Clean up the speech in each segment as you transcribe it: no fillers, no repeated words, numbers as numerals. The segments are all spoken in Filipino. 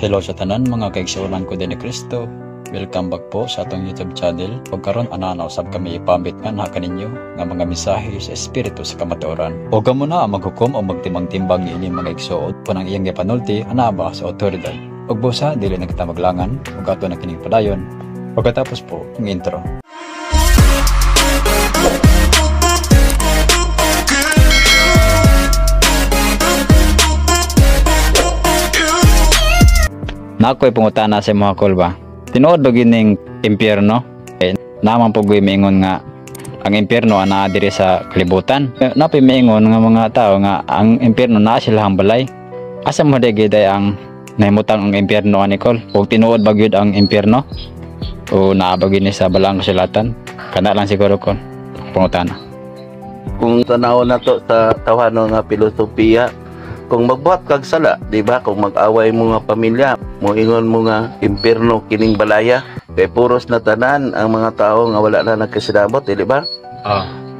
Hello sa tanan mga kaigsuonan ko din ni Kristo. Welcome back po sa atong YouTube channel. Pagkaron ana usab kami ipambit nga na kaninyo nga mga mensahe sa espiritu sa kamatuoran. O gamo na maghukom o magtimbang-timbang ini mga igsuot punang iyang gipanulti ana ba sa otoridad. Ug busa dili na kita maglangan ug ato na kining padayon. Pagkatapos po ang intro. Nakoy pangutana sa mga kolba. Tinuod ba gining impyerno? Naman po mingon nga ang impyerno ana diri sa kalibutan. Napay mingon nga mga tao nga ang impyerno naa sila ang balay. Asa mo day ang nahimutang ang impyerno ani kol? O tinuod ba gyud ang impyerno? O naa ba gyud ni sa balang kasulatan? Kana lang siguro kol. Pangutana. Kung tanaw na to sa tawhano nga filosofiya, kung magbuhat kag sala, di ba? Kung mag-away mo nga pamilya, moingon mo nga impyerno kining balaya, kay puros na tanan ang mga tao nga wala na nagkasidabot, di ba?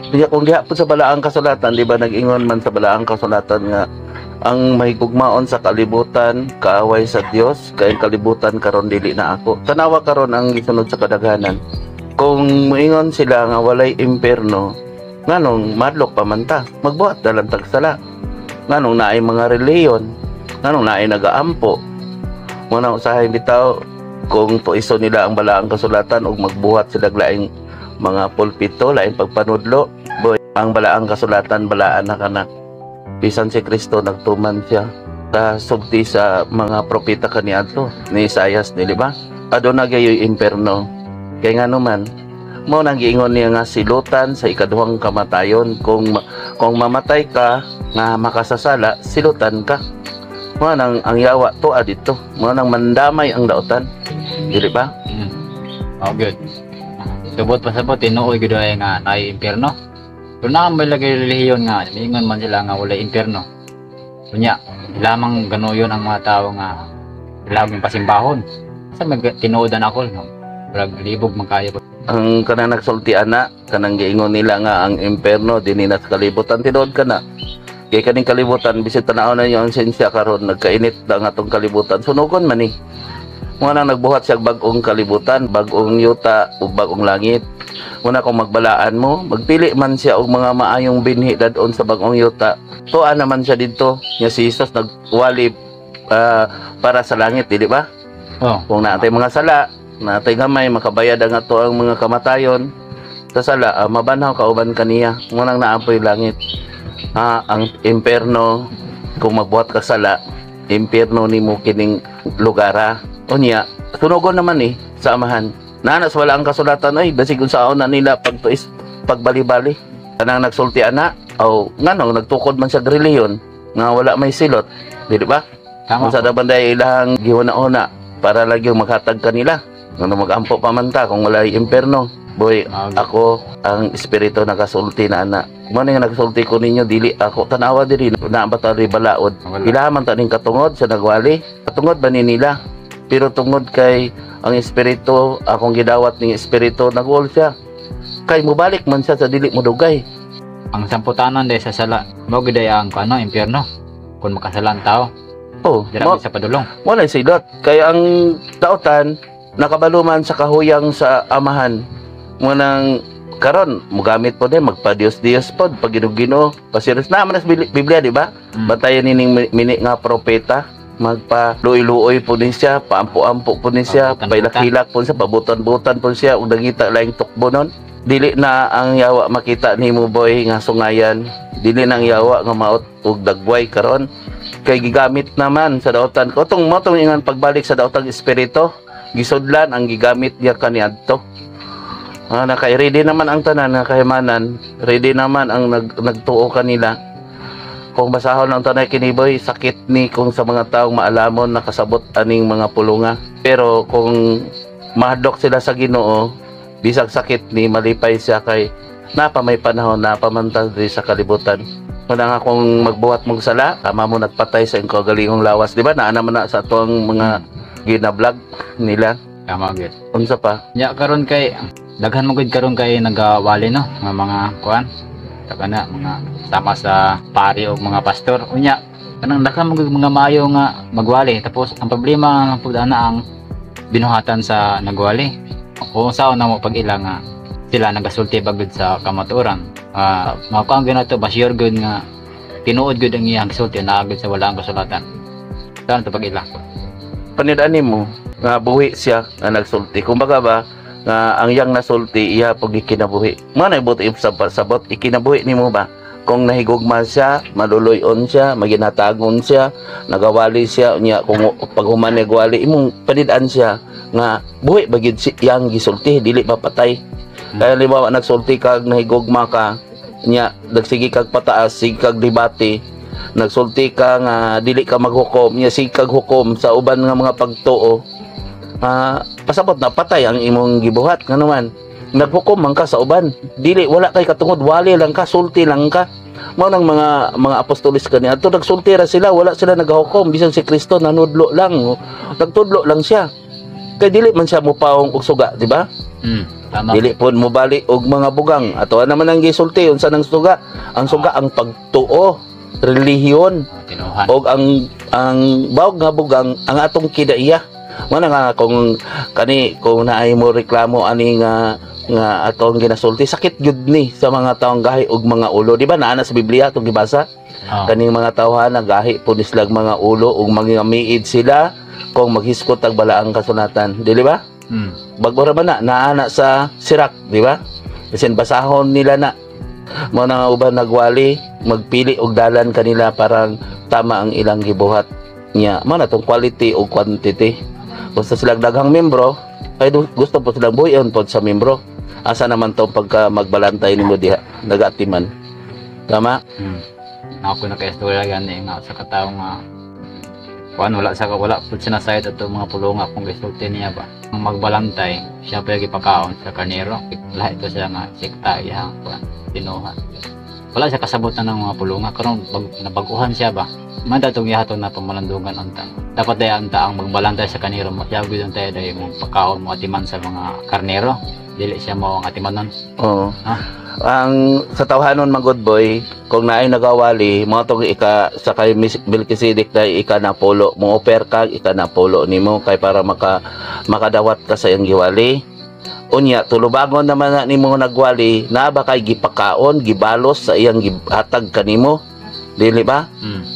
Kaya kung diha po sa balaang kasulatan, di ba nag-ingon man sa balaang kasulatan nga ang mahigugmaon sa kalibutan, kaaway sa Dios, kay kalibutan karon dili na ako. Tanawa karon ang gisunod sa kadaghanan. Kung moingon sila nga walay impyerno, nganong madlok pa man ta, magbuhat dalang tagsala. Nganong naay mga reliyon, nganong naay nagaampo. Muna usahay bitaw kung tuiso nila ang balaang kasulatan ug magbuhat sila laing mga pulpito, laing pagpanudlo, boy, ang balaang kasulatan balaan na kana. Bisan si Kristo nagtuman siya sa sugti sa mga propeta kaniadto ni Isaias, di ba? Aduna gayoy imperno. Kay ngano man mo nang giingon niya nga silutan sa ikaduhang kamatayon. Kung mamatay ka nga makasasala, silutan ka. Mo nang ang yawa to adito, mo nang mandamay ang daotan, dili ba? Oh good. Tubot pa sa tinuoy gyud ay nga naay impyerno. Pero na may lagay relihiyon nga ingon man sila nga wala impyerno. Unya, lamang ganuyon ang mga tao nga laging pasimbahon. Sa tinuodan ako no. Brag libog man kayo. Ang kanang nagsulti ana, kanang giingon nila nga ang impyerno dinhi na sa kalibutan, tinuod kana. Kay kaning kalibutan bisit tanaw na niyo ang siyensya karon, nagkainit na nga atong kalibutan. Sunugon man ni. Muna nagbuhat siya bagong kalibutan, bagong yuta ug bagong langit. Muna kung magbalaan mo, magpili man siya og mga maayong binhi dadon sa bagong yuta. Tuan naman siya didto, nya si Jesus nagwali para sa langit, di ba? Kung naatay mga sala, natay gamay makabayad ang ato ang mga kamatayon sa sala, mabanhaw kauban kaniya. Munang naampoy langit. Ang impyerno, kung magbuhat ka sala, impyerno nimo kining lugara. Unya, sunugon naman sa amahan. Nanas wala ang kasulatan ay basig unsaon na nila pagtuis pagbali-bali. Kanang nagsulti ana o nganong nagtukod man sa relihiyon nga wala may silot, di ba? Kung sa dabanday ilang gihuna-una para lagi maghatag kanila. Ano magampo pa man ta kung wala impyerno. Boy, ako ang espiritu nagasulti na ana. Mo nga nagsulti ko ninyo dili ako tanawa diri na batari balaod. Ilaman ta ning katungod sa nagwali. Katungod ba ni nila? Pero tungod kay ang espiritu, akong gidawat ning espiritu nagwol siya. Kay mubalik man siya sa dili mo dugay. Ang samputanan day sa sala, mo gid ang kano impyerno. Kung makasalan tao. Dira sa padulong. Wala silot. Kay ang daotan nakabaluman sa kahuyang sa amahan. Munang karon mogamit po din magpa-Dios pod pag Ginoo pasiris na man sa Biblia, di ba? Batayan nining mini nga propeta, magpa-luoy-luoy po din siya, paampo-ampo po din siya, pailak-hilak po siya, pabutan-butan po siya, ug nagita laing tukbo nun. Dili na ang yawa makita nimo boy nga sungayan, dili nang yawa nga maot ug dagway karon. Kay gigamit naman sa daotan ko tong motong ingan pagbalik sa daotang espiritu, gisudlan ang gigamit niya kaniadto. Naka-ready naman ang tanan, nakahimanan, ready naman ang nagtuo kanila. Kung basahon ang tanay kiniboy, sakit ni kung sa mga taong maalamon nakasabot aning mga pulunga. Pero kung mahadlok sila sa Ginoo, bisag sakit ni malipay siya kay napa may panahon na pamantag sa kalibutan. Kung kung magbuhat mong sala, tama mo nagpatay sa ingko galingong lawas, di ba? Naana man na sa atong mga gina-vlog nila. Tama gid. Unsa pa? Nya karon kay daghan mo gid karon kay nagawali no, nga mga kuan. Taka na mga sama sa pari o mga pastor. Unya, kanang daka mga maayo nga magwali, tapos ang problema ang pagdana ang binuhatan sa nagwali. Kung saan na mo pag ila nga sila nagasulti bagud sa kamatuoran, mao ginato ba sure good nga tinuod gud ang iyang sulti na agad sa walang kasulatan. Saan to pag ila? Panidani mo nga buhi siya nga nagsulti. Kumbaga ba nga ang yang nasulti iya pag ikinabuhi. Mo na ibuti sabot ikinabuhi nimo ba? Kung nahigugma siya, maluluyon siya, maginatagon siya, nagawali siya, niya kung paghuman nagwali, imong panidaan siya nga buhi bagid yang gisulti, dili mapatay. Kaya libawa nagsulti kag nahigugma ka, niya nagsige kag pataas, sige kag debate, nagsulti ka nga dili ka maghukom, niya sige kag hukom sa uban nga mga pagtuo. Pasabot na patay ang imong gibuhat nga naman. Naghukom man ka sa uban, dili wala kay katungod, wali lang ka, sulti lang ka. Mao nang mga apostolis kaniya ato nagsulti ra sila, wala sila nagahukom, bisan si Kristo nanudlo lang, nagtudlo lang siya. Kay dili man siya mopaong og suga, di ba? Tama. Dili pud mo bali og mga bugang. Ato naman ang gisulti unsa nang suga? Ang suga ang pagtuo, relihiyon, Tinuhan. og ang bawog nga bugang ang atong kidaiya. Mana nga kung naay mo reklamo ani nga atong ginasulti, sakit gyud ni sa mga taong gahi og mga ulo, di ba naana sa Biblia atong gibasa? Kaning mga tawhan nagahi pud silang mga ulo ug mangamiid sila kung maghiskot ag balaang kasulatan, di ba? Bago ra man naana sa Sirak, di ba? Kasi basahon nila na mo na uban nagwali magpili og dalan kanila parang tama ang ilang gibuhat niya. Mo na tong quality o quantity. Gusto silang daghang membro, ay gusto po silang buhayon po sa membro. Asa naman to pagka magbalantay nimo diha nagatiman. Tama? Ako na kay istorya gani nga sa katawo nga wala pud sinasayad ato mga pulonga kung gisulti niya ba. Ang magbalantay, siya pa gipakaon sa karnero. Lahi to siya nga sekta iya tinuha. Wala siya kasabutan ng mga pulonga karon nabaguhan siya ba. Man datong ihaton na pamalandungan unta. Dapat day anta ang magbalantay sa karnero, masyagud ang tayo day mo pakaon mo atiman sa mga karnero. Dili siya mo ang atiman nun. Oo. Ang sa tawhanon mga good boy, kung naay nagawali, mga tong sa kay Melchizedek na ika na polo, mo offer kag ika na polo nimo kay para makadawat ka sa iyang giwali. Unya tulubangon naman na nimo nagwali, na ba kay gipakaon, gibalos sa iyang gihatag kanimo. Dili ba?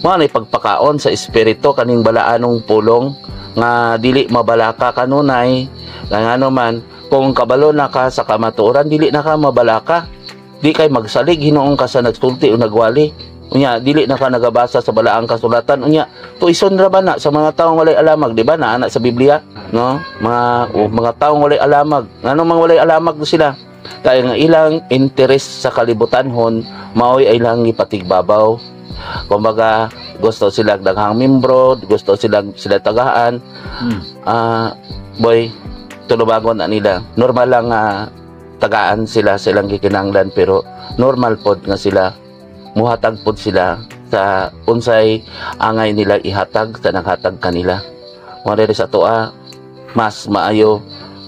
Mo na pagpakaon sa espiritu kaning balaanong pulong nga dili mabalaka kanunay. Kaya ano man, kung kabalo na ka sa kamatuoran, dili na ka mabalaka. Di kay magsalig hinuon ka sa nagsulti o nagwali. Unya dili na ka nagabasa sa balaang kasulatan. Unya tuison ra ba na sa mga taong walay alamag, di ba? Naana sa Biblia, no? Mga taong walay alamag. Ano mang walay alamag sila? Kaya nga ilang interest sa kalibutanhon, maoy ay lang ipatigbabaw. Kumbaga, gusto sila daghang membro, gusto sila tagaan. Boy, tulubagon na nila. Normal lang tagaan sila silang gikinanglan, pero normal pod nga sila muhatag pod sila sa unsay angay nila ihatag sa naghatag kanila. Mo sa toa, mas maayo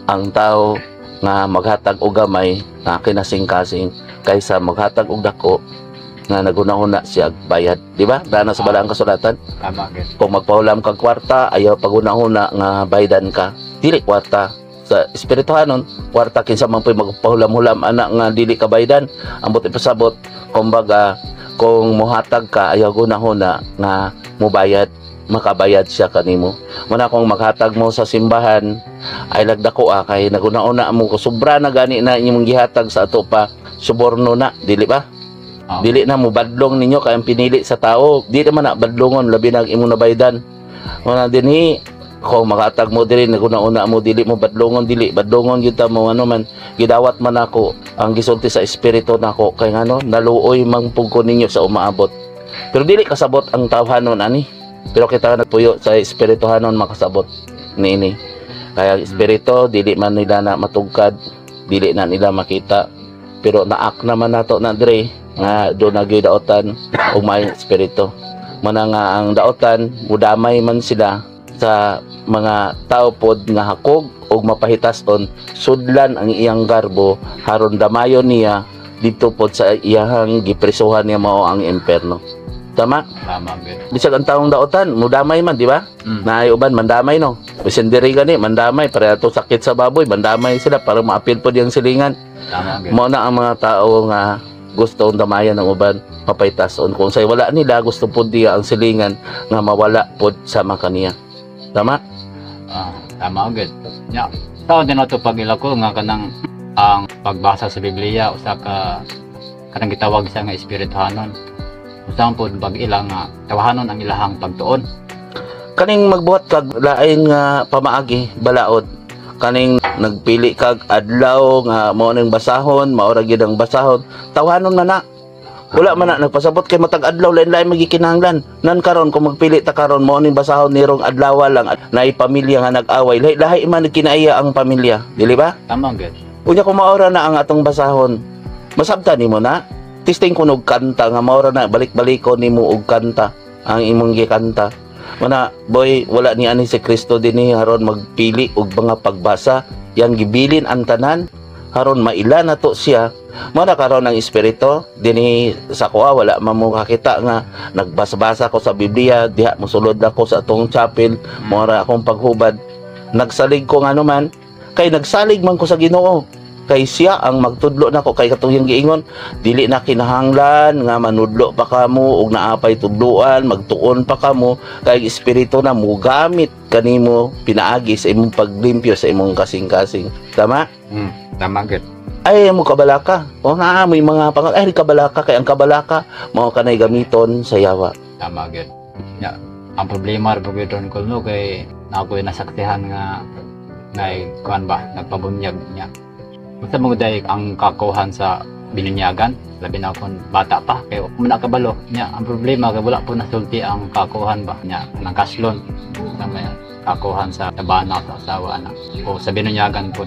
ang tao nga maghatag og gamay nga kinasing-kasing kaysa maghatag og dako nga naguna-una siya bayad, di ba? Dana sa balaang kasulatan. Tama gid. Kung magpahulam kag kwarta, ayaw paguna-una nga baydan ka. Dili kwarta sa espirituhanon, kwarta kinsa man po'y magpahulam-hulam anak nga dili ka baydan. Ambot ipasabot, kumbaga kung muhatag ka, ayaw gunahuna nga mubayad, makabayad siya kanimo. Muna kung maghatag mo sa simbahan, ay lagdako kay naguna-una mo ko sobra na gani na inyong gihatag sa ato pa suborno na, dili ba? Dili na mo badlong ninyo kay ang pinili sa tao, di naman na badlongon labi na imong nabaydan. Muna dinhi kung makatag mo diri naguna-una mo dili mo badlongon, dili badlongon gyud ta mo ano man gidawat man ako ang gisulti sa espiritu nako kay ngano naluoy mang pugko ninyo sa umaabot. Pero dili kasabot ang tawhanon ani. Pero kita nagpuyo sa espirituhanon makasabot niini. Kaya espiritu dili man nila na matugkad, dili na nila makita. Pero naak naman nato na dire nga do nagidaotan og may espiritu. Mana nga ang daotan mudamay man sila sa mga tao pod nga hakog og mapahitason, sudlan ang iyang garbo haron damayon niya dito pod sa iyang gipresuhan niya mao ang impierno. Tama? Tama gid. Bisag ang taong daotan, mudamay man, di ba? Mm. Na uban mandamay no. Bisan diri gani mandamay para to sakit sa baboy, mandamay sila para maapil po diyang silingan. Tama gid. Mo na ang mga tao nga gusto damayan ng uban mapaytason kung say wala nila gusto pud diya ang silingan nga mawala pud sama kaniya. Tama? Tama gid. Nya, tao din ato pag ilako nga kanang ang pagbasa sa Biblia usa ka kanang gitawag sa nga espirituhanon. Usa pud pag ila nga tawahanon ang ilahang pagtuon. Kaning magbuhat kag lain nga pamaagi balaod. Kaning nagpili kag adlaw nga mao ning basahon, mao ra gyud ang basahon. Tawanon man na. Wala man na nagpasabot kay matag adlaw lain-lain magikinahanglan. Nan karon kung magpili ta karon mao ning basahon nirong adlaw lang naay pamilya nga nag-away. Lahi man kinaiya ang pamilya, dili ba? Tama gid. Unya kung maora na ang atong basahon, masabtan nimo na. Testing ko og kanta nga maora na balik-balikon nimo og kanta ang imong gikanta. Mana boy wala ni ani si Kristo dinhi haron magpili og mga pagbasa, yang gibilin ang tanan haron maila na to siya. Mana karon ang espiritu dinhi sa kuha wala man mo kakita nga nagbasa-basa ko sa Biblia, diha mosulod ako sa atong chapel, mora akong paghubad. Nagsalig ko nga naman kay nagsalig man ko sa Ginoo. Kay siya ang magtudlo nako kay katong giingon dili na kinahanglan nga manudlo pa kamo og naapay tudloan magtuon pa kamo kay espiritu na mo gamit kanimo pinaagi sa imong paglimpyo sa imong kasing-kasing. Tama? Tama gid. Ay mo kabalaka o na may mga pangal ay kabalaka kay ang kabalaka mao kanay gamiton sa yawa. Tama gid. Nya, ang problema ra pud don ko no kay nakoy nasaksihan nga kuan ba nagpabunyag niya. Basta mo dahil ang kakuhan sa binunyagan, labi na akong bata pa, kaya muna kabalo niya. Ang problema, kaya wala po nasulti ang kakuhan ba niya, ng kaslon, kakuhan sa tabana sa asawa na, o sa binunyagan po.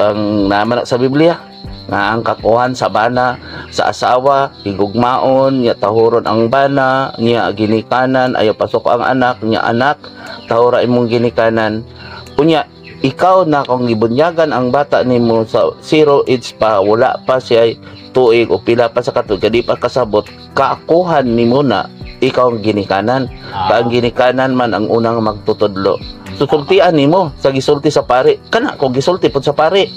Ang naman sa Biblia, nga ang kakuhan sa bana, sa asawa, higugmaon, niya tahuron ang bana, niya ginikanan, ayaw pasok ang anak, niya anak, tahura imong ginikanan. Punya, ikaw na kung gibunyagan ang bata nimo sa 0 age pa wala pa siya tuig o pila pa sa katuig kadi pa kasabot kaakuhan nimo na ikaw ang ginikanan ang ginikanan man ang unang magtutudlo susultian nimo sa gisulti sa pari kana kung gisulti pud sa pari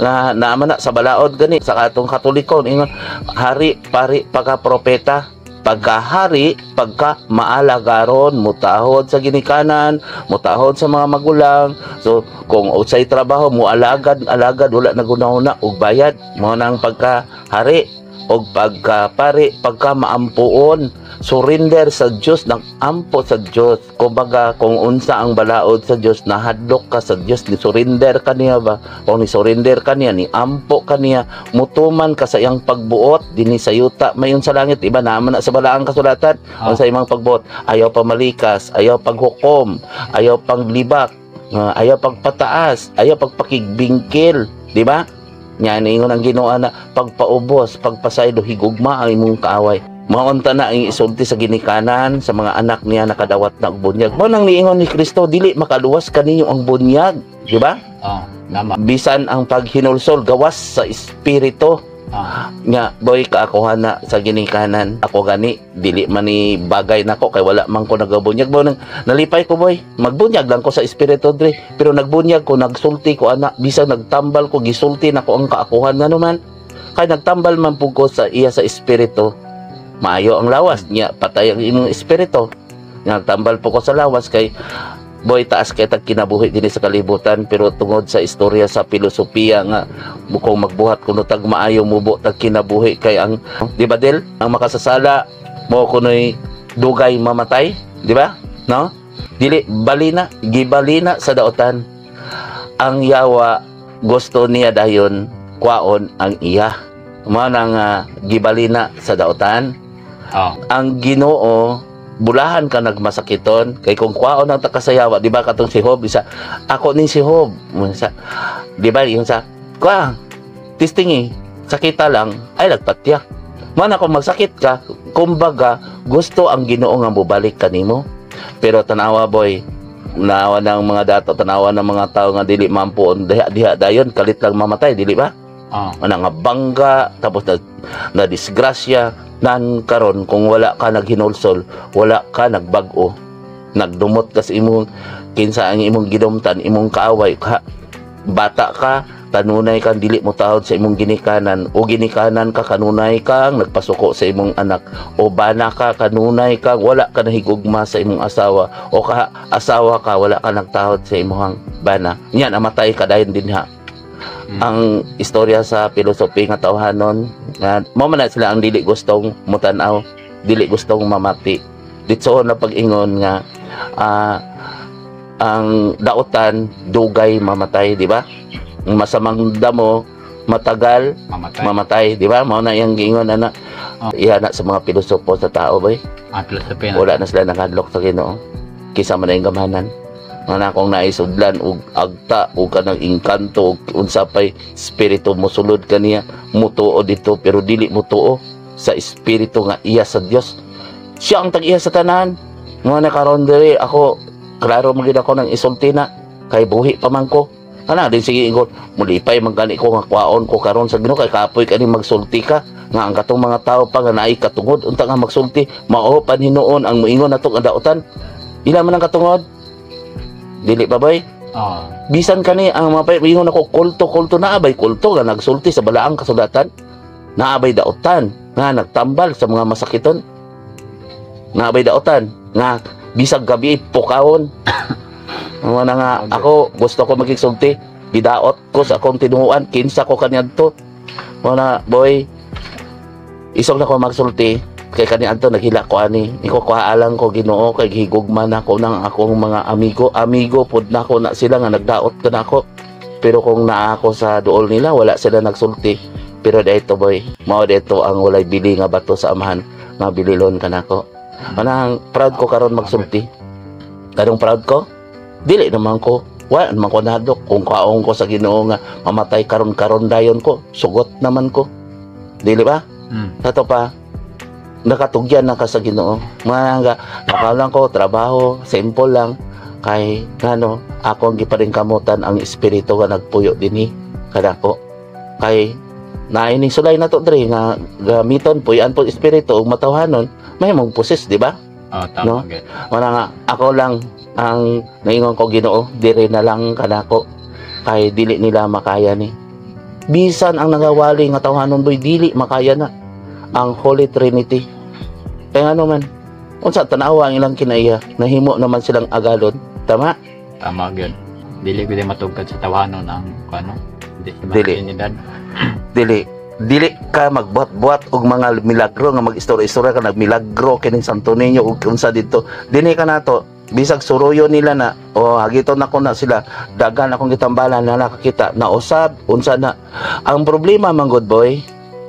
na naman na sa balaod gani sa katong Katoliko ingon hari pari pagka propeta pagkahari, pagka maalagaron, mutahod sa ginikanan, mutahod sa mga magulang. So, kung outside trabaho, alagad, wala na gunahuna, og bayad, mo nang pagkahari, og pagkapari, pagka maampuon, surrender sa Diyos, nang ampo sa Diyos. Kumbaga, kung unsa ang balaod sa Diyos, nahadlok ka sa Diyos, ni surrender ka niya ba? Kung ni surrender ka niya, ni ampo ka niya, mutuman ka sa iyang pagbuot, dini sa yuta, mayon sa langit, iba naman na sa balaang kasulatan, o sa imang pagbuot, ayaw pamalikas, ayaw paghukom, ayaw panglibak, ayaw pagpataas, ayaw pagpakigbingkil, di ba? Yan, ingon ang Ginoo na pagpaubos, pagpasaylo, higugma ang imong kaaway. Maunta na ang isulti sa ginikanan sa mga anak niya nakadawat na og bunyag. Mo nang niingon ni Kristo dili makaluwas kaninyo ang bunyag, di ba? Tama. Bisan ang paghinulsol gawas sa espiritu. Nga boy kaakuhan na sa ginikanan ako gani dili man ni bagay nako kay wala man ko nagabunyag mo nang nalipay ko boy magbunyag lang ko sa espiritu dre pero nagbunyag ko nagsulti ko anak bisan nagtambal ko gisulti nako ang kaakuhan nga naman kay nagtambal man pud ko sa iya sa espiritu maayo ang lawas niya patay ang imong espiritu nagtambal po ko sa lawas kay boy taas kay tag kinabuhi dinhi sa kalibutan pero tungod sa istorya sa filosofiya nga bukong magbuhat kuno tag maayo mubo tag kinabuhi kay ang di ba del ang makasasala mo kunoy dugay mamatay di ba no dili balina gibalina sa daotan ang yawa gusto niya dayon kwaon ang iya mo nang gibalina sa daotan ang Ginoo bulahan ka nagmasakiton kay kung kwaon ang takasayawa di ba katong si Job isa ako ni si Job di ba yung sa kwa testing sakita lang ay nagpatya man ako magsakit ka kumbaga gusto ang Ginoo nga mubalik kanimo pero tanawa boy naawa ng mga dato tanawa ng mga tao nga dili mampuon diha dayon kalit lang mamatay dili ba nga bangga tapos na disgrasya nan karon kung wala ka naghinulsol, wala ka nagbag-o, nagdumot ka sa imong kinsa ang imong gidumtan, imong kaaway ka, bata ka, kanunay kang dili mo tahod sa imong ginikanan, o ginikanan ka kanunay kang nagpasuko sa imong anak, o bana ka kanunay kang wala ka nahigugma sa imong asawa, o asawa ka wala ka nagtahod sa imong bana, yan amatay ka dayon din ha. Ang istorya sa pilosopi nga tawhanon nga mo man na sila ang dili gustong mutanaw, dili gustong mamati. Ditso na pag-ingon nga ang dautan dugay mamatay, di ba? Masamang damo matagal mamatay, di ba? Mao na yang giingon ana. Iya na sa mga pilosopo sa tao boy. Filosofi na. Wala na sila nakadlok sa Ginoo. Kisa man ang gamanan. Mana kung naisudlan og agta o kanang engkanto og unsa pay espiritu mosulod kaniya mutuo dito pero dili mutuo sa espiritu nga iya sa Dios. Siya ang tag-iya sa tanan. Nga karon diri ako klaro magid ako ng isulti na kay buhi pa man ko. Ana din sige ingon mulipay man gani ko nga kwaon ko karon sa Ginoo kay kapoy kani magsulti ka nga ang katong mga tao pa nga naay katungod unta nga magsulti mao panhinuon ang moingon nato nga daotan. Ila man ang katungod? Dili ba bay? Bisan kani ang mapay ingon ako kulto naabay kulto nga nagsulti sa balaang kasulatan. Naabay daotan nga nagtambal sa mga masakiton. Naabay daotan nga bisag gabi pukawon. Ano na nga ako gusto ko magigsulti, bidaot ko sa akong tinuuan, kinsa ko kaniadto. Wala boy. Isog na ko magsulti. Kay kaniadto naghila ko ani iko kuhaalang ko Ginoo kay higugman ako ng akong mga amigo pud nako na sila nga nagdaot ka nako pero kung naa ako sa duol nila wala sila nagsulti pero dito boy mao dito ang walay bili nga bato sa amahan nga bililon ka nako manang proud ko karon magsulti karong proud ko dili naman ko wala naman ko nadok kung kaong ko sa Ginoo nga mamatay karon dayon ko sugot naman ko dili ba sato pa nakatugyan na ka sa Ginoo. Mga nakalang ko trabaho, simple lang kay ngano ako ang giparing kamutan ang espiritu nga nagpuyo dinhi kadako. Kay naini sulay na to dre nga gamiton puyan po espiritu ug matawhanon may mong pusis, di ba? Tama. No? Wala nga ako lang ang naingon ko Ginoo, dire na lang kadako kay dili nila makaya ni. Bisan ang nagawali nga tawhanon boy dili makaya na ang Holy Trinity. Kaya ano man, unsa tanawa ang ilang kinaiya, nahimo naman silang agalon. Tama? Tama gyud. Dili gyud matugkad sa tawhanon ang ano. Dili. Dili ka magbuhat-buhat og mga milagro nga mag-istorya ka nagmilagro kining Santo Niño ug unsa dito. Dinhi ka nato bisag suruyo nila na o hagiton nako na sila dagan akong gitambalan na nakakita na usab unsa na. Ang problema man good boy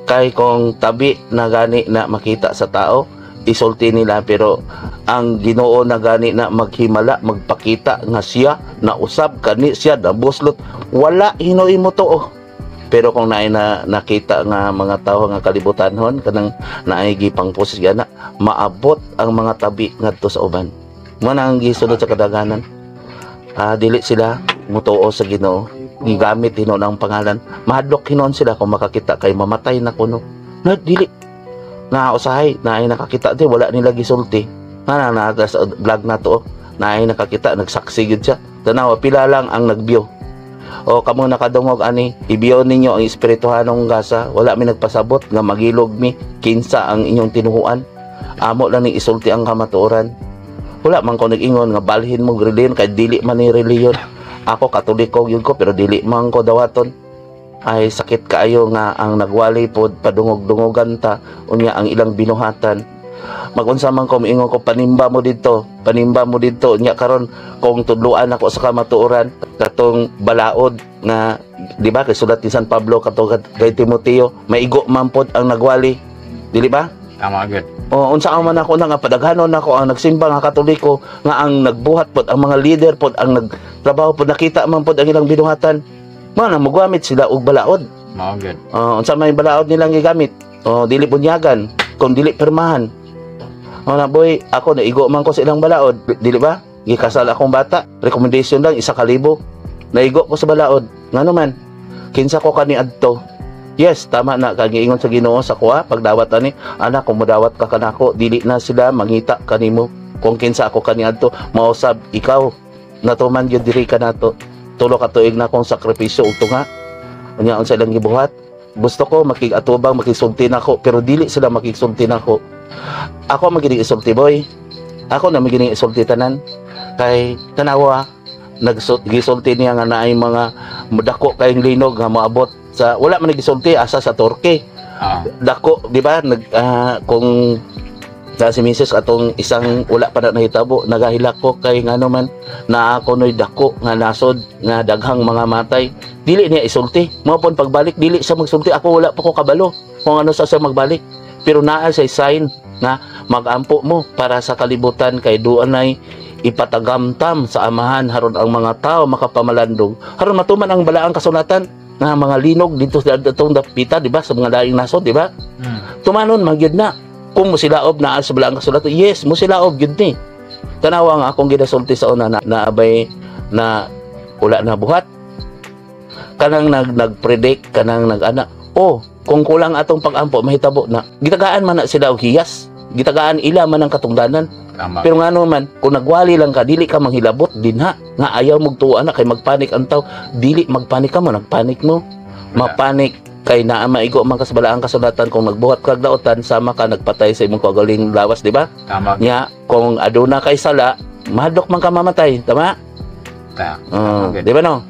kay kung tabi na gani na makita sa tao isulti nila pero ang Ginoo na gani na maghimala magpakita nga siya na usab kani siya na buslot wala hinoy mo to pero kung naay na nakita nga mga tao nga kalibutanhon kanang naay gipang pusis gana maabot ang mga tabi ngadto sa uban mo nang gisunod sa kadaganan dili sila mutuo sa Ginoo gigamit hinon ang pangalan mahadlok hinon sila kung makakita kay mamatay na kuno na dili na usahay na ay nakakita di wala nila gisulti na sa vlog na to na ay nakakita nagsaksi gid siya tanaw pila lang ang nagbiyo o kamo nakadungog ani ibiyo ninyo ang espirituhanong gasa wala mi nagpasabot nga magilog mi kinsa ang inyong tinuhuan amo lang ni isulti ang kamatuoran wala man ko nag-ingon nga balhin mo reliyon kay dili man ni reliyon ako katoliko gyud ko pero dili man ko dawaton ay sakit kaayo nga ang nagwali pod padungog-dungogan ta unya ang ilang binuhatan magunsa man ko miingon ko panimba mo dito unya karon kung tudluan ako sa kamatuoran katong balaod nga di ba kay sulat ni San Pablo katong kay Timoteo maigo man pod ang nagwali dili ba tama gyud unsa man ako na nga padaghanon ako ang nagsimba nga katoliko nga ang nagbuhat pod ang mga leader pod ang nagtrabaho pod nakita man pod ang ilang binuhatan man maggamit sila og balaod mao gyud unsa may balaod nilang gigamit dili bunyagan kung dili permahan na boy ako naigo man ko sa ilang balaod dili ba gikasal akong bata recommendation lang 1,000 naigo ko sa balaod ngano man kinsa ko kani adto Yes, tama na kagiingon sa Ginoo sa kuha pagdawat ani, anak kung modawat ka kanako dili na sila mangita kanimo. Kung kinsa ako kaniadto mausab ikaw natuman gyud diri ka nato. Tulo ka tuig na akong sakripisyo ug tunga. Unya unsa ilang gibuhat? Gusto ko makigatubang makisulti nako pero dili sila makisulti nako. Ako magiging isulti boy. Ako na magiging isulti tanan kay tanawa naggisulti niya nga naay mga dako kayong linog nga moabot sa wala man nagisulti asa sa Turkey. Dako di ba kung si Mrs. atong isang wala pa na nahitabo nagahilak ko kay ngano man na ako noy dako nga nasod nga daghang mga matay dili niya isulti mo pon pagbalik dili siya magsulti ako wala pa ko kabalo kung ano sa siya magbalik pero naa sa sign na magampo mo para sa kalibutan kay duan ay ipatagamtam sa amahan haron ang mga tao makapamalandong haron matuman ang balaang kasulatan nga mga linog dito sa atong dapita di ba sa mga laing nasod di ba tumanon magyud na kung musilaob na sa balaang kasulatan yes musilaob gyud ni tanawa nga akong gidasulti sa una na naabay na wala na buhat kanang nagpredict kanang nag-ana kung kulang atong pag-ampo mahitabo na gitagaan man na sila og hiyas gitagaan ila man ang katungdanan. Tama. Pero nga naman kung nagwali lang ka dili ka manghilabot dinha nga ayaw mong tuwa na kay magpanik ang tao dili magpanik ka mo nagpanik mo mapanik kay naa maigo man ka sa balaang kasulatan kung nagbuhat kag daotan sama ka nagpatay sa imong kagaling lawas di ba Tama. nya kung aduna kay sala mahadlok man ka mamatay tama di ba no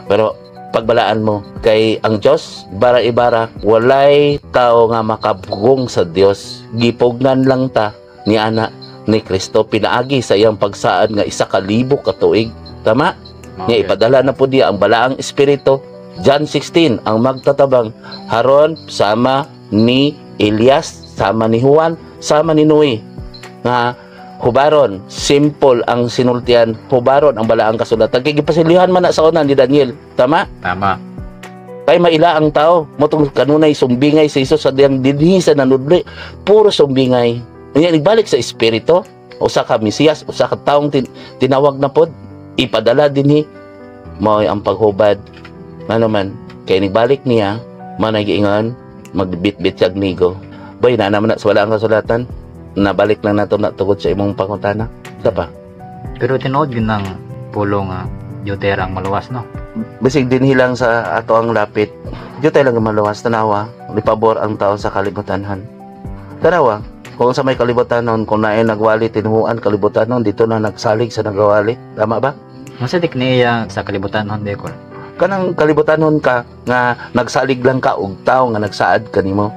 pero pagbalaan mo kay ang Dios bara ibara walay tao nga makabugong sa Dios gipugnan lang ta ni ana ni Kristo pinaagi sa iyang pagsaad nga 1,000 ka tuig tama nya ipadala na po diya ang balaang espiritu John 16 ang magtatabang haron sama ni Elias sama ni Juan sama ni Noe nga hubaron simple ang sinultian hubaron ang balaang kasulatan kay gipasilihan man na sa una ni Daniel tama kay maila ang tao motong kanunay sumbingay sa Hesus sa diyang dinhi sa nanudli puro sumbingay nya nagbalik sa espiritu usa ka Mesiyas usa ka taong tinawag na pod ipadala dinhi mao ang paghubad ano man kay nagbalik niya manay giingon magbitbit siya nigo boy na naman na sa balaang kasulatan nabalik lang nato na tungod sa imong pangutana sa pa Pero tinuod yun ng pulong Jotera ang maluwas, no? bisig din hilang sa ato ang lapit Jotay lang ang maluwas tanawa lipabor ang tao sa kalibutanhan tanawa kung sa may kalibutanon kung naay nagwali tinuhuan kalibutanon dito na nagsalig sa nagawali tama ba Masa dik niya sa kalibutan hon dekor. kanang kalibutanon ka nga nagsalig lang ka og tao nga nagsaad kanimo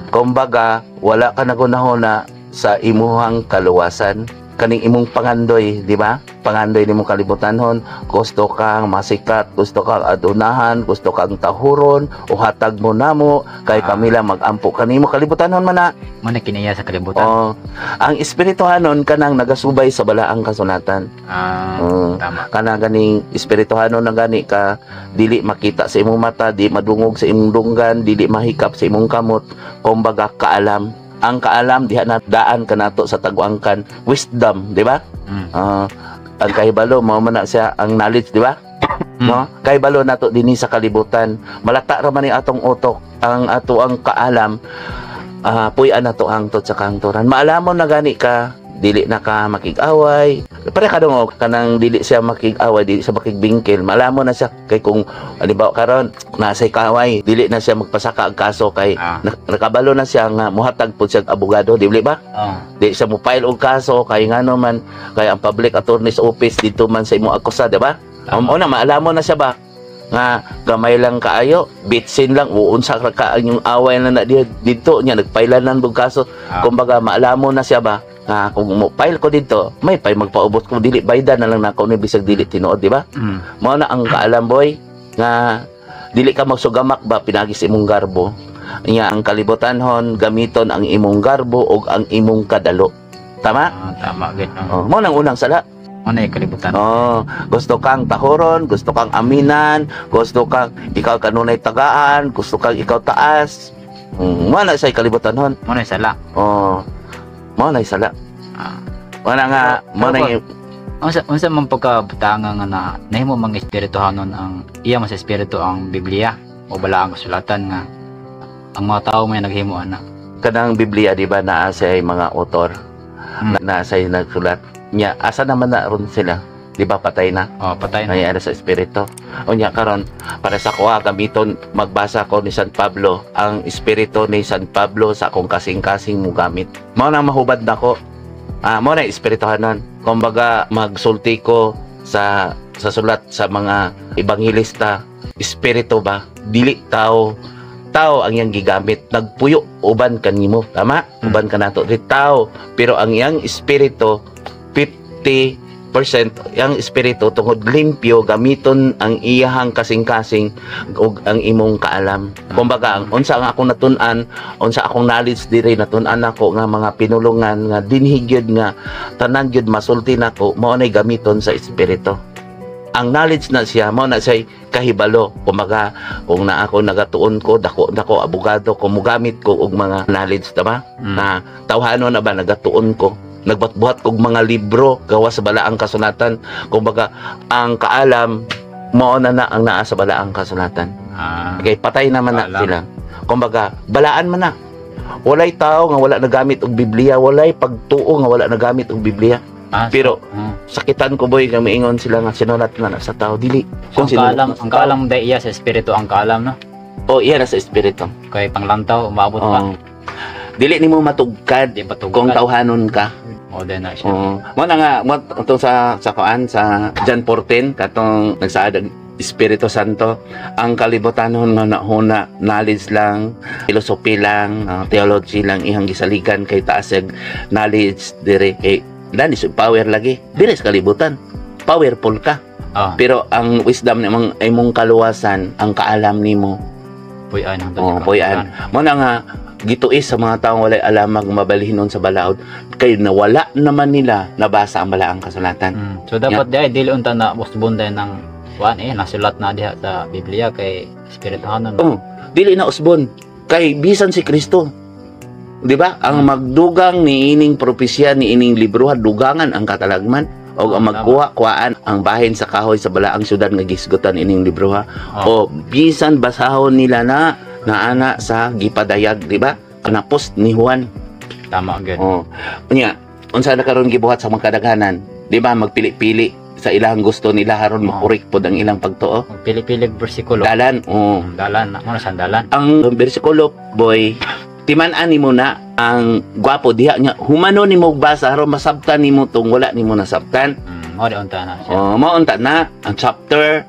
kumbaga wala ka nagunahon sa imuhang kaluwasan kaning imong pangandoy di ba pangandoy nimong kalibutanon gusto kang masikat gusto kang adunahan gusto kang tahuron o hatag mo namo kay kamila magampo kanimo kalibutanon man na Muna kiniya sa kalibutan. ang espirituhanon kanang nagasubay sa balaang kasulatan Tama. kana ganing espirituhanon na gani ka dili makita sa imong mata di madungog sa imong dunggan dili mahikap sa imong kamot kumbaga kaalam ang kaalam diha na daan kanato sa tagwangkan wisdom di ba ang kahibalo mao man na siya ang knowledge di ba no kahibalo nato dinhi sa kalibutan malata ra man ni atong utok ang ato ang kaalam puy-an nato hangtod sa kangturan maalamon na gani ka dili na ka makig-away pare ka dong kanang dili siya makig-away dili siya makigbingkil maalamon na siya kay kung halimbawa karon nasa kaway dili na siya magpasaka og kaso kay nakabalo na siya nga muhatag pud siya abogado dili ba di siya mo file og kaso kay ngano man kay ang public attorney's office dito man sa imong akusa di ba una maalamon na siya ba nga gamay lang kaayo bitsin lang uunsa ka yung away na dito nya nagpailanan og kaso kumbaga maalamon na siya ba kung mo file ko dito may pay magpaubos ko dili bayda na lang nako ni bisag dili tinuod di ba mao na ang kaalam boy nga dili ka magsugamak ba pinagis imong garbo nya ang kalibutanhon gamiton ang imong garbo ug ang imong kadalo tama Tama gid. mao nang unang sala Muna yung kalibutan. gusto kang tahoron, gusto kang aminan, gusto kang ikaw kanunay tagaan, gusto kang ikaw taas. Mana say kalibutanhon. Muna yung sala. Mao na sala. Mana nga, mana yung Unsa man pagkabutanga nga na nahimo mga espirituhanon ang iya mas espiritu ang Biblia. o bala ang kasulatan nga ang mga tao may naghimo ana. Kanang Biblia di ba naa say mga author na say nagsulat nya asa naman na ron sila, di ba patay na? Patay na. Ay sa espiritu. O nya karon para sa kuha gamiton magbasa ko ni San Pablo, ang espiritu ni San Pablo sa akong kasing-kasing mo gamit. Mao nang mahubad nako. Mao na espirituhanon. Kumbaga magsulti ko sa sulat sa mga ebanghelista, espiritu ba? Dili tao ang iyang gigamit, nagpuyo uban kanimo, tama? Uban ka nato di tao, pero ang iyang espiritu 50% yang espiritu tungod limpyo gamiton ang iyahang kasing-kasing ug ang imong kaalam. Kumbaga ang unsa ang akong natun-an, unsa akong knowledge diri natun-an ako nga mga pinulungan nga dinhi gyud nga tanan gyud masulti nako mao nay gamiton sa espiritu. Ang knowledge na siya mao na say kahibalo. Kumbaga kung na ako nagatuon ko dako abogado ko mugamit ko og mga knowledge tama na tawhano na ba nagatuon ko nagbuhat og mga libro gawas sa balaang kasulatan. Kumbaga ang kaalam mao na ang naa sa balaang kasulatan. Kay patay naman na sila. Kumbaga balaan man na. Walay tao nga wala nagamit og Biblia, walay pagtuo nga wala nagamit og Biblia. Pero sakitan ko boy kami ingon sila nga sinulat na sa tao dili. Kung ang kaalam day iya sa espiritu ang kaalam no. Iya na sa espiritu. Kay panglantaw maabot pa. Dili nimo matugkad kung tawhanon ka. Then na siya. Mo na nga mo to sa kuan sa John 14 katong nagsaad Espiritu Santo ang kalibutanon nga nahuna knowledge lang, philosophy lang, theology lang ihang gisaligan kay taaseg knowledge dire kay dani power lagi dire sa kalibutan powerful ka pero ang wisdom nimong imong kaluwasan ang kaalam nimo puy-an mo na nga gituis sa mga taong walay alamag mabalhinon sa balaod kay nawala naman nila nabasa ang balaang kasulatan. So dapat dili unta na usbon din ng nasulat na diha sa Biblia kay espirituhanon. Dili na usbon kay bisan si Kristo. Di ba? Ang magdugang ni ining propesya ni ining libro dugangan ang katalagman o ang magkuha-kuhaan ang bahin sa kahoy sa balaang syudad nga gisgutan ining libro o bisan basahon nila na ana sa gipadayag, di ba? Kanapos ni Juan. Tama gyud. Unya, unsa na karon gibuhat sa mga kadaghanan, di ba? Magpili-pili sa ilang gusto nila haron makurik pod ang ilang pagtuo. Pili-pili bersikulo. Dalan, dalan, ano sa dalan? Ang bersikulo, boy, timan-an nimo na ang gwapo diha nya humano nimo basa aron masabtan nimo tong wala nimo nasabtan. Mao di unta na siya. Mao unta na ang chapter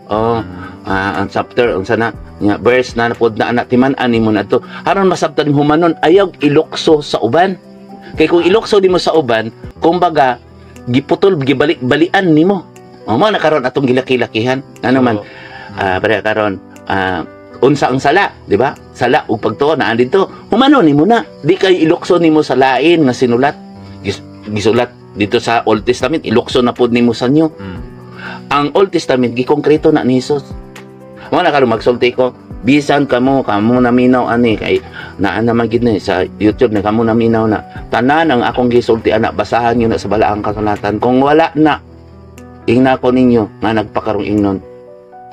ang chapter unsa na nya verse na napod na anak timan-an nimo na to aron masabtan nimo humanon ayaw ilukso sa uban. Kay kung ilukso nimo sa uban, kumbaga giputol gibalik-balian nimo. Mao na karon atong gilaki-lakihan. Ano man para karon unsa ang sala, di ba? Sala ug pagtuo naa dito. Humano nimo na. Di kay ilukso nimo sa lain nga sinulat. Gisulat dito sa Old Testament, ilukso na pud nimo sa inyo. Ang Old Testament gikonkreto na ni Jesus. Mo na karon magsulti ko, bisan kamo naminaw ani kay naa naman gid ni sa YouTube na kamo naminaw na. Tanan ang akong gisulti ana basahan niyo na sa balaang kasulatan. Kung wala na ingna ko ninyo nga nagpakarong ingnon.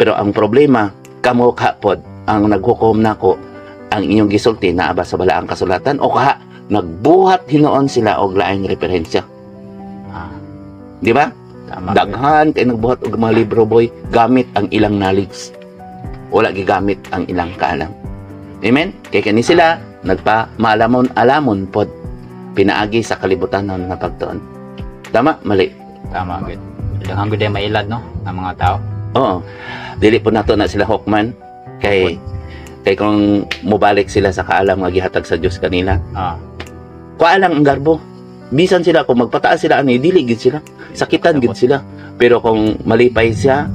Pero ang problema kamo kapod ang naghukom nako ang inyong gisulti na aba sa balaang kasulatan o kaha nagbuhat hinoon sila og laing referensya. Di ba? Daghan kay nagbuhat og mga libro boy gamit ang ilang knowledge. Wala gigamit ang ilang kaalam. Amen? Kay kani sila nagpa-maalamon-alamon pod pinaagi sa kalibutanon nga pagtuon. Tama? Mali? Tama gid. Daghang gud mailad no ang mga tao. Oo. Dili po nato na sila hukman kay kung mubalik sila sa kaalam nga gihatag sa Dios kanila. Kaalam ang garbo. Bisan sila kung magpataas sila ani dili gid sila. Sakitan gid sila. Pero kung malipay siya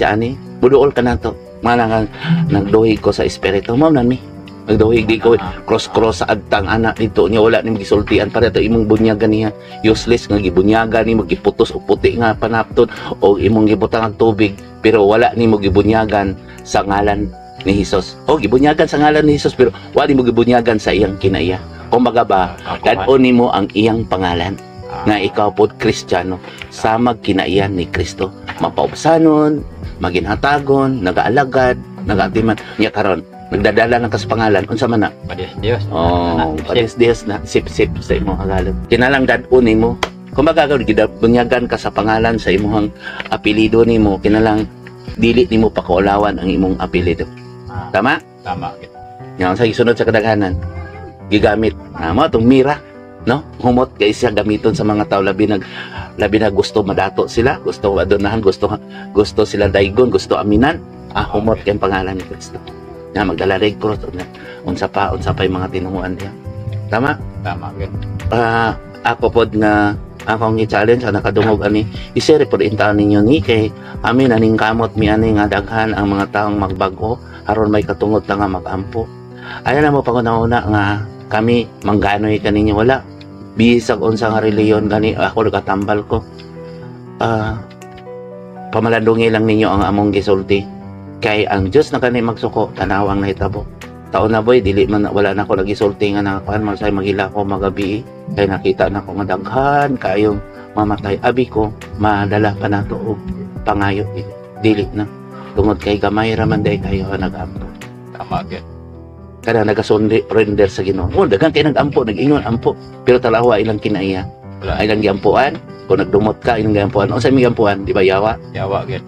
ani, buduol ka nato. Manang nagduhig ko sa espiritu mo nan mi. Nagduhig di ko cross sa agtang anak dito niya wala ning gisultian para to imong bunyagan niya. Useless nga gibunyagan ni magiputos og puti nga panapton o imong gibutang ang tubig pero wala nimo gibunyagan sa ngalan ni Hesus. O gibunyagan sa ngalan ni Hesus pero wala nimo gibunyagan sa iyang kinaiya. Kumbaga ba, kad-on nimo ang iyang pangalan nga ikaw pod Kristiyano sa magkinaiyan ni Kristo. Mapaubsanon, maginhatagon, nagaalagad, nagatiman. Nya karon nagdadala ng kaspangalan unsa man na? Padis Dios. Oh, padis na sip-sip sa imong agalon. Kinalang dad-un nimo. Kung magagaw bunyagan ka sa pangalan sa imong apelyido nimo, kinalang dili nimo pakaulawan ang imong apelyido. Tama? Tama. Yang sa gisunod sa kadaghanan, gigamit mo tong mira, no? Humot kay siya gamiton sa mga tao labi na gusto madato sila, gusto adonahan, gusto sila daygon, gusto aminan. Humot kay ang pangalan ni Kristo. Na magdala red cross unsa pa yung mga tinunguan niya. Tama? Tama gid. Ako pod nga akong i-challenge ang nakadungog ani isere pod intaon ninyo ni kay amin aning kamot mi ani nga daghan ang mga taong magbago aron may katungod na nga magampo. Ayan na mo pangunahuna nga kami mangganoy kaninyo wala bisag unsa nga reliyon gani ako nagkatambal ko. Pamalandungi lang ninyo ang among gisulti kay ang Dios na kani magsuko tanawang nahitabo. Taon na boy dili man wala na ako nagisulti nga nakakuan man say magila ko magabi kay nakita na ko nga daghan kayong mamatay abi ko madala pa nato og pangayo dili na tungod kay gamay ra man day kayo nagampo. Tama gid. Kada nagasurrender sa Ginoo. Daghan kay nagampo, nag-ingon ampo, pero talawa ilang kinaiya. Ilang giampuan, kung nagdumot ka ilang giampuan. Unsa mi giampuan, di ba yawa? Yawa gid.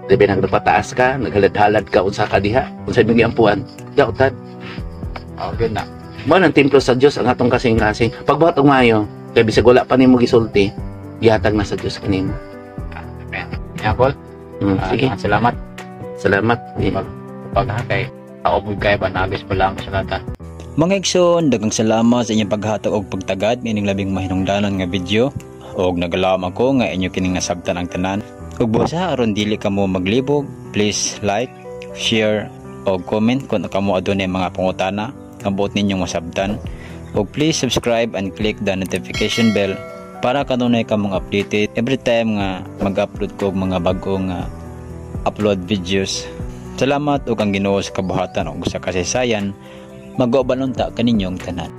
Diba nagpataas ka, naghalad-halad ka unsa ka diha, unsa mi giampuan? Yautan. Okay na. Mo nang templo sa Dios ang atong kasing-kasing. Pagbuhat og maayo, kay bisag wala pa nimo gisulti, gihatag na sa Dios kanimo. Amen. Yakol. Sige. Salamat. Salamat. Paghatay. Taobog kay banagis pa lang sa kata. Mga igsoon, daghang salamat sa inyong paghatag og pagtagad ining labing mahinungdanon nga video. Og nagalaom ako nga inyo kining nasabtan ang tanan. Ug busa aron dili kamo maglibog, please like, share og comment kung kamo adunay mga pangutana nga buot ninyong masabtan. Og please subscribe and click the notification bell para kanunay kamong updated every time nga mag-upload ko og mga bag-o nga upload videos. Salamat ug ang Ginoo sa kabuhatan ug sa kasaysayan. Mag-uban unta kaninyong tanan.